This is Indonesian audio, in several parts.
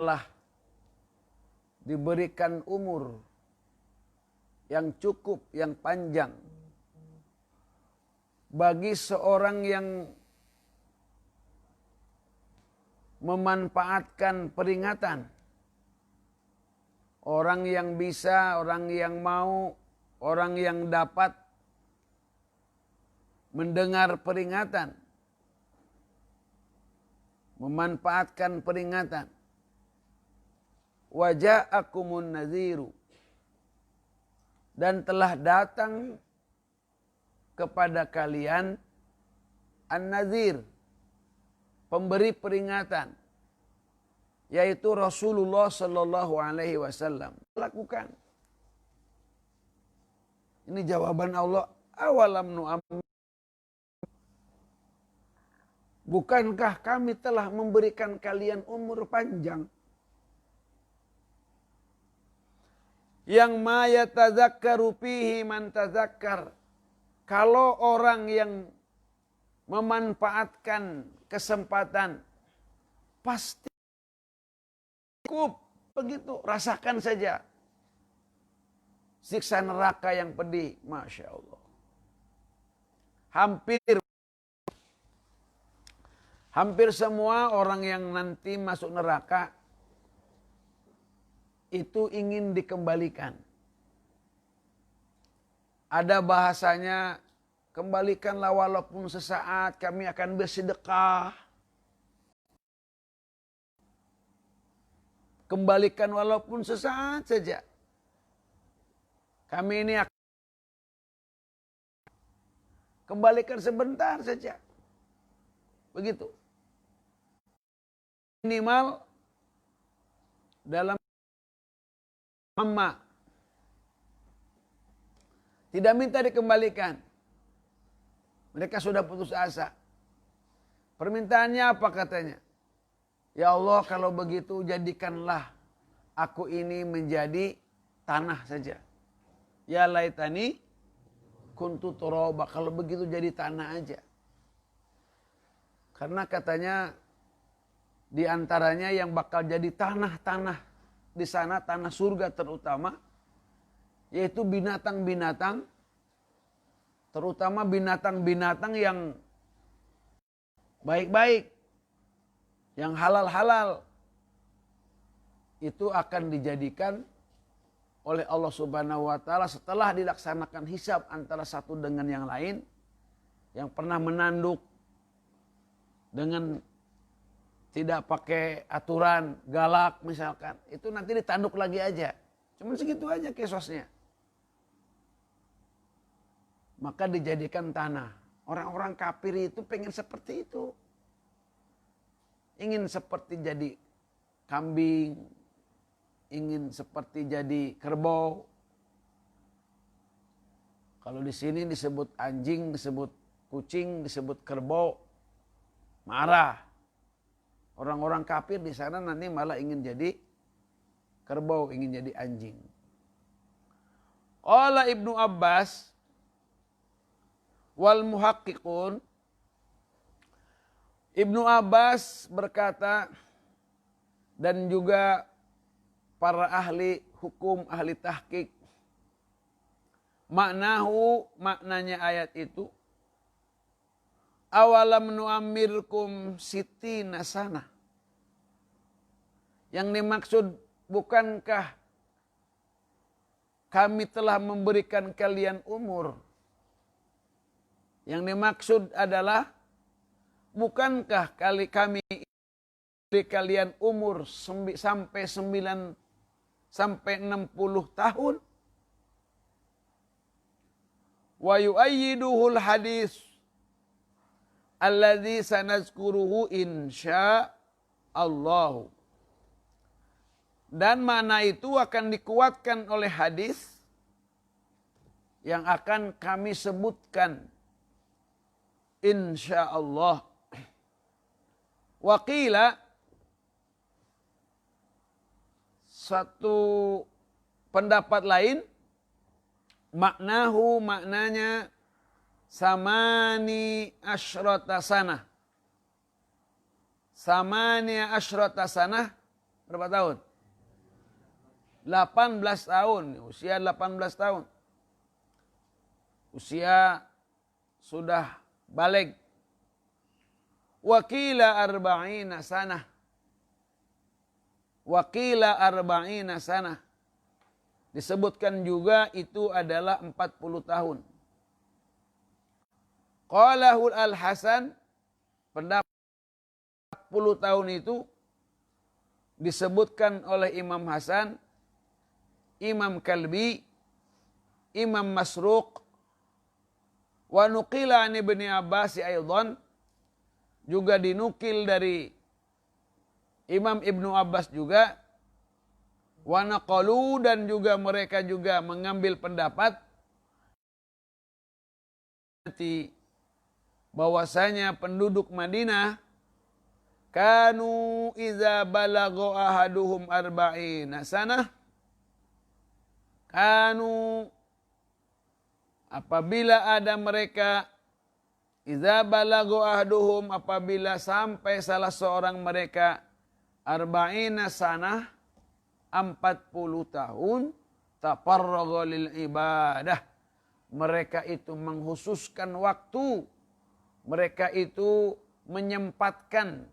telah diberikan umur yang cukup, yang panjang bagi seorang yang memanfaatkan peringatan. Orang yang bisa, orang yang mau, orang yang dapat mendengar peringatan, memanfaatkan peringatan. Wa ja'akumun nadhiru, dan telah datang kepada kalian an-nadhir, pemberi peringatan, yaitu Rasulullah sallallahu alaihi wasallam. Lakukan. Ini jawaban Allah, awalam nu'ammir. Bukankah kami telah memberikan kalian umur panjang? Yang ma yatadzakkaru fihi man tadzakkar. Kalau orang yang memanfaatkan kesempatan, pasti cukup. Begitu, rasakan saja siksa neraka yang pedih. Masya Allah. Hampir semua orang yang nanti masuk neraka itu ingin dikembalikan. Ada bahasanya, kembalikanlah walaupun sesaat, kami akan bersedekah. Kembalikan walaupun sesaat saja. Kami ini akan kembalikan sebentar saja. Begitu. Minimal dalam amma. Tidak minta dikembalikan. Mereka sudah putus asa. Permintaannya apa katanya? Ya Allah, kalau begitu jadikanlah aku ini menjadi tanah saja. Ya laitani kuntu turaba, kalau begitu jadi tanah aja. Karena katanya di antaranya yang bakal jadi tanah-tanah di sana, tanah surga terutama, yaitu binatang-binatang, terutama binatang-binatang yang baik-baik, yang halal-halal, itu akan dijadikan oleh Allah Subhanahu wa Ta'ala setelah dilaksanakan hisab antara satu dengan yang lain, yang pernah menanduk dengan tidak pakai aturan, galak misalkan, itu nanti ditanduk lagi aja. Cuma segitu aja kesosnya. Maka dijadikan tanah. Orang-orang kafir itu pengen seperti itu. Ingin seperti jadi kambing, ingin seperti jadi kerbau. Kalau di sini disebut anjing, disebut kucing, disebut kerbau, marah. Orang-orang kafir di sana nanti malah ingin jadi kerbau, ingin jadi anjing. Qala Ibnu Abbas wal muhaqqiqun. Ibnu Abbas berkata, dan juga para ahli hukum, ahli tahqiq, maknanya ayat itu, awalam nu'ammirkum sitina sana. Yang dimaksud, bukankah kami telah memberikan kalian umur? Yang dimaksud adalah, bukankah kami beri kalian umur sampai 60 tahun? Wa yu'ayyiduhul hadis alladzi sanazkuruhu insyaallah. Dan mana itu akan dikuatkan oleh hadis yang akan kami sebutkan insyaallah. Waqila, satu pendapat lain, maknanya samani asyrata sanah. Samani asyrata sanah berapa tahun? 18 tahun, usia 18 tahun. Usia sudah balik. Wakila arba'ina sanah. Wakila arba'ina sanah. Disebutkan juga itu adalah 40 tahun. Qalahul al-Hasan, pendapat 40 tahun itu disebutkan oleh Imam Hasan, Imam Kalbi, Imam Masruq, wa nuqila an Ibnu Abbas aidan, juga dinukil dari Imam Ibnu Abbas juga, wa naqalu, dan juga mereka juga mengambil pendapat bahwasanya penduduk Madinah kanu iza balagha ahaduhum arba'ina sanah, kanu apabila ada mereka, iza balagha ahaduhum apabila sampai salah seorang mereka, arba'ina sanah 40 tahun, tafarragha lil ibadah, mereka itu menghususkan waktu, mereka itu menyempatkan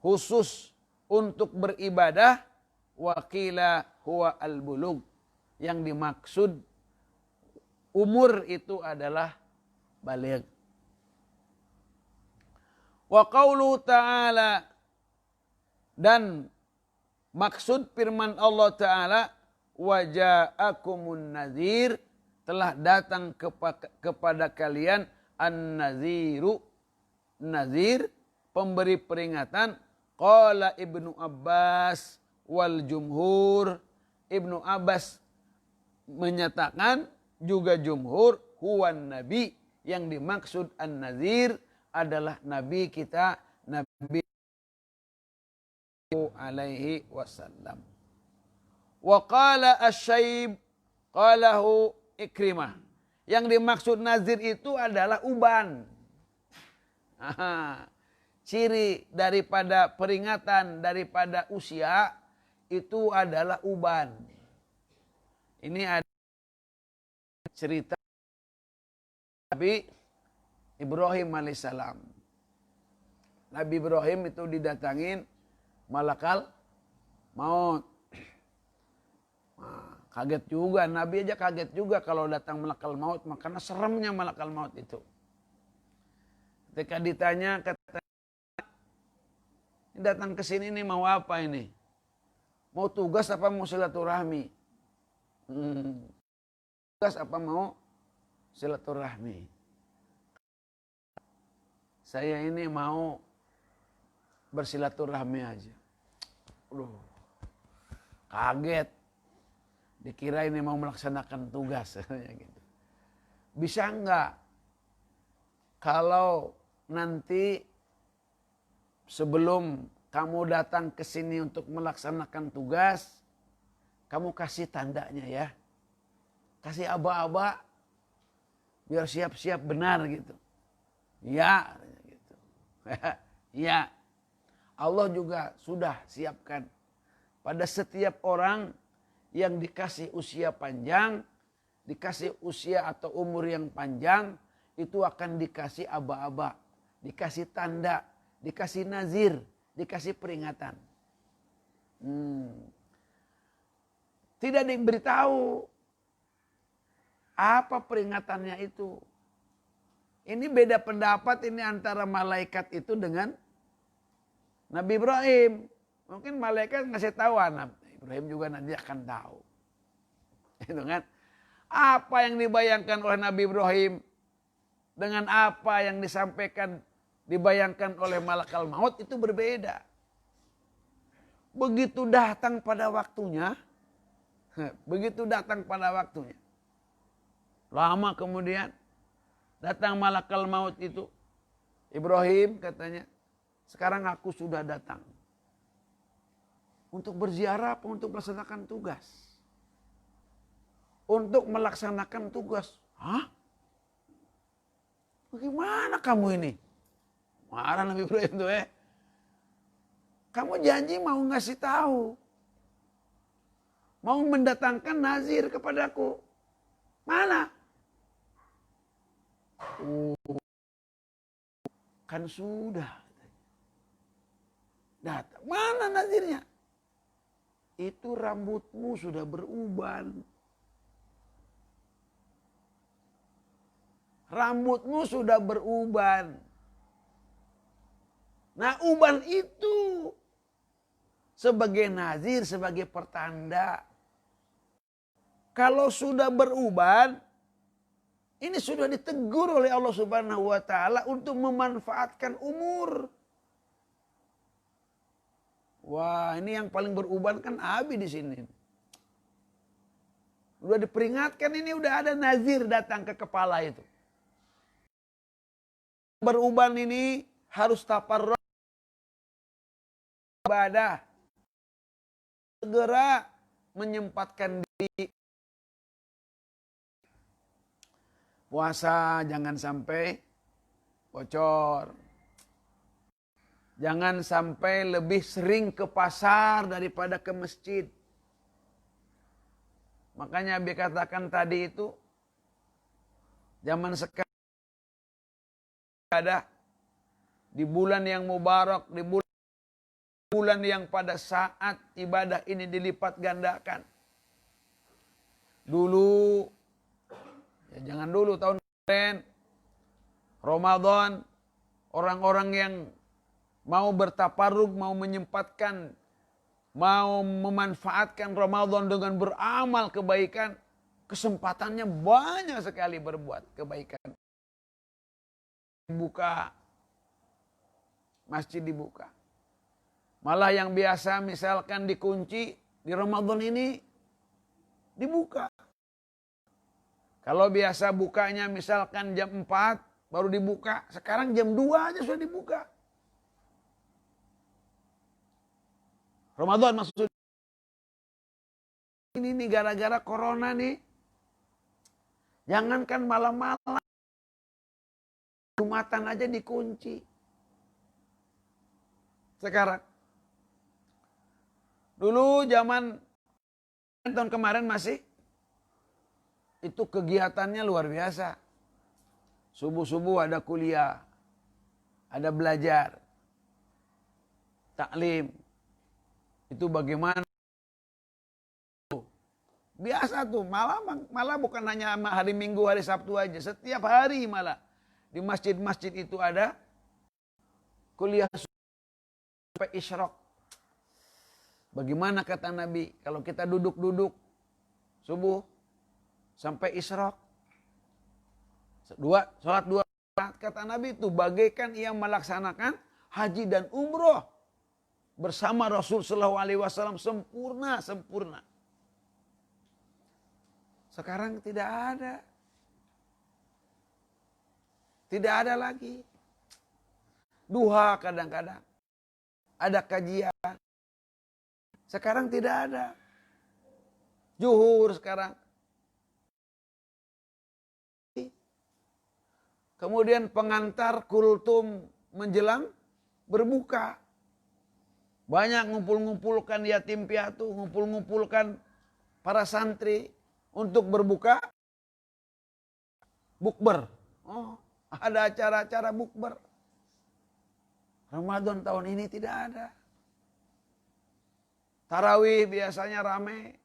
khusus untuk beribadah. Wakila huwa al-bulugh, yang dimaksud umur itu adalah baligh. Wa qaulu ta'ala, dan maksud firman Allah Ta'ala, wa ja'akumun nadhir, telah datang kepada kalian an-nadhiru, nadhir, pemberi peringatan. Qala Ibnu Abbas wal jumhur, Ibnu Abbas menyatakan, juga jumhur, huwan nabi, yang dimaksud an-nadhir adalah nabi kita, Nabi alaihi wasallam. Wa qala asy-syaib, qalahu Ikrimah, yang dimaksud nazir itu adalah uban. Ciri daripada peringatan daripada usia itu adalah uban. Ini ada cerita Nabi Ibrahim alaihissalam. Nabi Ibrahim itu didatangin malakal maut. Kaget juga, Nabi aja kaget juga kalau datang malakal maut, karena seremnya malakal maut itu. Ketika ditanya, kata, datang ke sini ini mau apa ini? Mau tugas apa mau silaturahmi? Tugas apa mau silaturahmi? Saya ini mau bersilaturahmi aja. Kaget. Dikira ini mau melaksanakan tugas. Gitu. Bisa enggak kalau nanti sebelum kamu datang ke sini untuk melaksanakan tugas, kamu kasih tandanya ya. Kasih aba-aba biar siap-siap benar gitu. Ya, gitu. Ya. Allah juga sudah siapkan pada setiap orang yang dikasih usia panjang, dikasih usia atau umur yang panjang, itu akan dikasih aba-aba, dikasih tanda, dikasih nazir, dikasih peringatan. Tidak diberitahu apa peringatannya itu. Ini beda pendapat ini antara malaikat itu dengan Nabi Ibrahim. Mungkin malaikat ngasih tahu Nabi Ibrahim juga nanti akan tahu. Itu kan. Apa yang dibayangkan oleh Nabi Ibrahim dengan apa yang disampaikan, dibayangkan oleh malakal maut itu berbeda. Begitu datang pada waktunya, lama kemudian datang malakal maut itu. Ibrahim katanya, sekarang aku sudah datang. Untuk berziarah apa untuk melaksanakan tugas? Untuk melaksanakan tugas. Hah? Bagaimana kamu ini? Marah Nabi Ibrahim tuh Kamu janji mau ngasih tahu. mau mendatangkan nazir kepadaku. Mana? Oh, kan sudah. Datang. Mana nazirnya? Itu rambutmu sudah beruban. Rambutmu sudah beruban. Nah, uban itu sebagai nazir, sebagai pertanda. Kalau sudah beruban, ini sudah ditegur oleh Allah Subhanahu wa taala untuk memanfaatkan umur. Wah, ini yang paling beruban kan Abi di sini. Udah diperingatkan, ini udah ada nazir datang ke kepala itu. Beruban ini harus taparruk ibadah. Segera menyempatkan diri. Puasa jangan sampai bocor. Jangan sampai lebih sering ke pasar daripada ke masjid. Makanya Abi katakan tadi itu, zaman sekarang ada di bulan yang mubarak, di bulan yang pada saat ibadah ini dilipat gandakan. Dulu, ya jangan dulu, tahun kemarin, Ramadan, orang-orang yang mau bertaparrug, mau menyempatkan, mau memanfaatkan Ramadan dengan beramal kebaikan, kesempatannya banyak sekali berbuat kebaikan. Buka, masjid dibuka. Malah yang biasa misalkan dikunci, di Ramadan ini dibuka. Kalau biasa bukanya misalkan jam 4 baru dibuka, sekarang jam 2 aja sudah dibuka. Ramadan maksudnya. Ini nih gara-gara corona nih. Jangankan malam-malam, Jumatan aja dikunci. Sekarang. Dulu zaman tahun kemarin masih, itu kegiatannya luar biasa. Subuh-subuh ada kuliah, ada belajar, taklim. Itu bagaimana? Biasa tuh, malah bukan hanya hari Minggu, hari Sabtu aja. Setiap hari malah. Di masjid-masjid itu ada kuliah sampai isyraq. Bagaimana kata Nabi, kalau kita duduk-duduk subuh sampai isyraq. Sholat 2 rakaat, kata Nabi itu bagaikan ia melaksanakan haji dan umroh bersama Rasul sallallahu alaihi wasallam sempurna. Sekarang tidak ada. Tidak ada lagi. Duha kadang-kadang. Ada kajian. Sekarang tidak ada. Zuhur sekarang. Kemudian pengantar kultum menjelang berbuka. Banyak ngumpul-ngumpulkan yatim piatu, ngumpul-ngumpulkan para santri untuk berbuka. Bukber. Oh, ada acara-acara bukber. Ramadan tahun ini tidak ada. Tarawih biasanya ramai.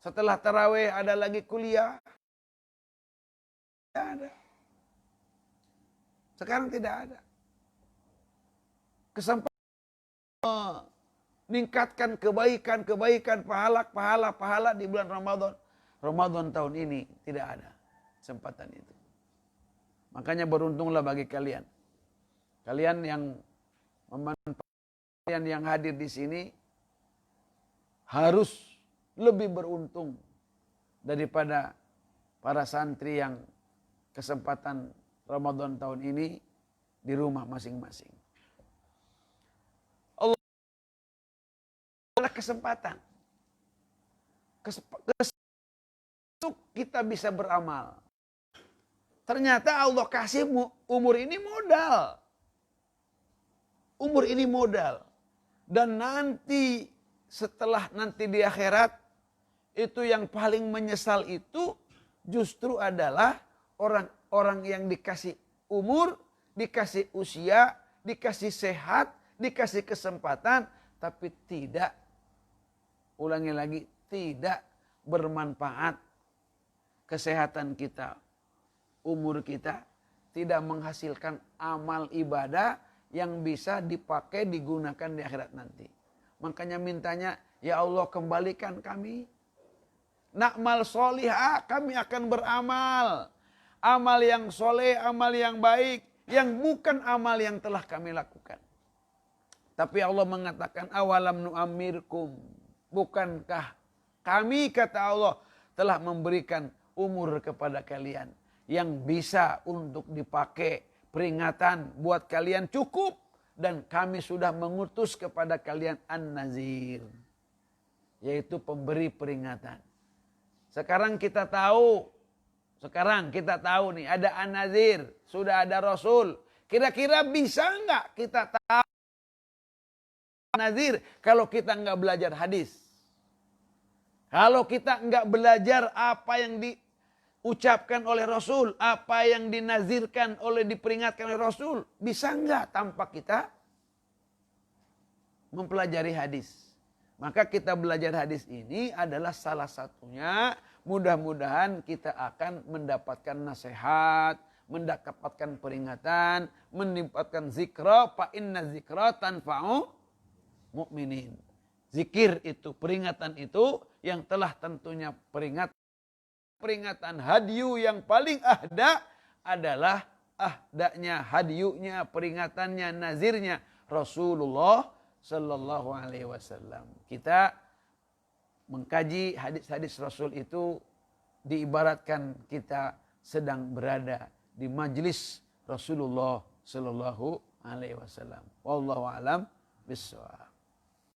Setelah tarawih ada lagi kuliah. Tidak ada. Sekarang tidak ada. Kesempatan meningkatkan kebaikan, pahala di bulan Ramadan. Ramadan tahun ini tidak ada kesempatan itu. Makanya beruntunglah bagi kalian. Kalian yang memanfaatkan, yang hadir di sini harus lebih beruntung daripada para santri yang kesempatan Ramadan tahun ini di rumah masing-masing. Allah adalah kesempatan. Untuk kita bisa beramal. Ternyata Allah kasih umur ini modal. Umur ini modal. Dan nanti setelah nanti di akhirat itu yang paling menyesal itu justru adalah orang-orang yang dikasih umur, dikasih usia, dikasih sehat, dikasih kesempatan, tapi tidak, ulangi lagi, tidak bermanfaat kesehatan kita, umur kita, tidak menghasilkan amal ibadah yang bisa dipakai, digunakan di akhirat nanti. Makanya mintanya, ya Allah kembalikan kami. Na'mal solihah, kami akan beramal. Amal yang soleh, amal yang baik, yang bukan amal yang telah kami lakukan. Tapi Allah mengatakan, awalam nu'amirkum. Bukankah kami, kata Allah, telah memberikan umur kepada kalian yang bisa untuk dipakai peringatan buat kalian cukup. Dan kami sudah mengutus kepada kalian an-nazir, yaitu pemberi peringatan. Sekarang kita tahu nih ada an-nazir, sudah ada Rasul. Kira-kira bisa nggak kita tahu an-nazir kalau kita nggak belajar hadis? Kalau kita nggak belajar apa yang diucapkan oleh Rasul, apa yang dinazirkan diperingatkan oleh Rasul, bisa nggak tanpa kita mempelajari hadis? Maka kita belajar hadis ini adalah salah satunya. Mudah-mudahan kita akan mendapatkan nasihat, mendapatkan peringatan, mendapatkan zikra, fa inna zikra tanfa'u mu'minin. Zikir itu, peringatan itu yang telah tentunya peringatan hadyu yang paling ahda adalah ahdanya, hadyunya, peringatannya, nazirnya Rasulullah Sallallahu Alaihi Wasallam. Kita mengkaji hadis-hadis Rasul itu diibaratkan kita sedang berada di majlis Rasulullah Sallallahu Alaihi Wasallam. Wallahu a'lam bishawab.